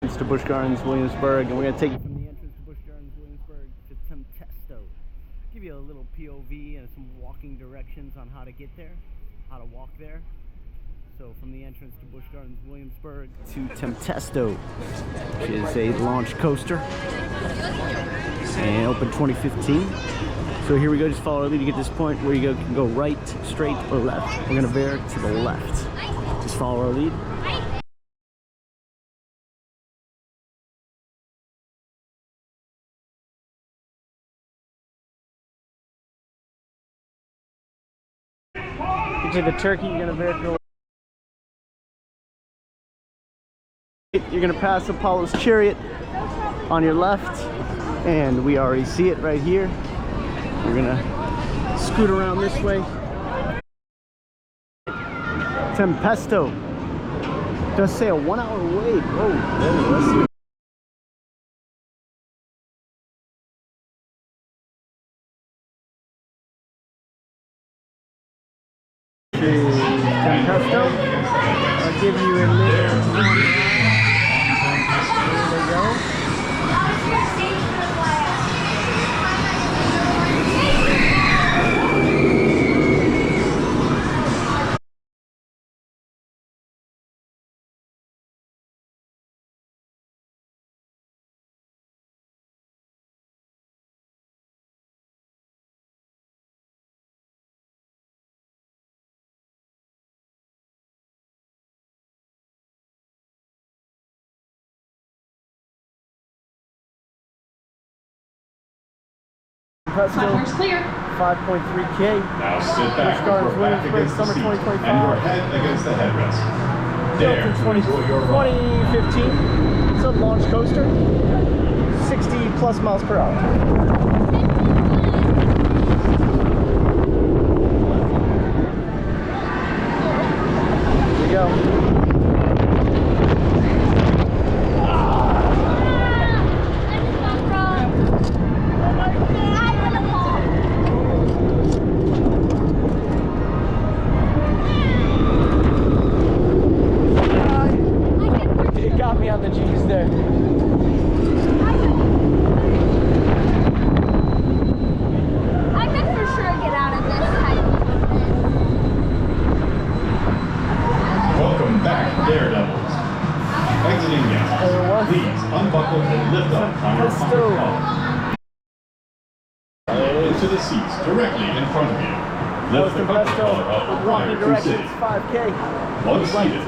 It's to Busch Gardens Williamsburg, and we're going to take you from the entrance to Busch Gardens Williamsburg to Tempesto. Give you a little POV and some walking directions on how to get there, how to walk there. So from the entrance to Busch Gardens Williamsburg to Tempesto, which is a launch coaster, and opened 2015. So here we go, just follow our lead to get to this point where you can go right, straight, or left. We're going to veer to the left. Just follow our lead. Get to the turkey, you're going to veer to the left. You're going to pass Apollo's chariot on your left, and we already see it right here. We're going to scoot around this way. Tempesto. Does say a 1 hour wait. Whoa, let's see. Tempesto. I'll give you a little. There we go. Platform's clear. 5.3K. Now sit back with your back against the seat and your head against the headrest. There, enjoy your ride. 2015. It's a launch coaster. 60 plus miles per hour. Here we go. Got me on the G's there. I could for sure get out of this type of thing. Welcome back, Daredevils. Exiting now. Please unbuckle and lift up on your pocket collar. Into the seats directly in front of you. Lift the pocket collar up prior to sitting. 5K. Once seated,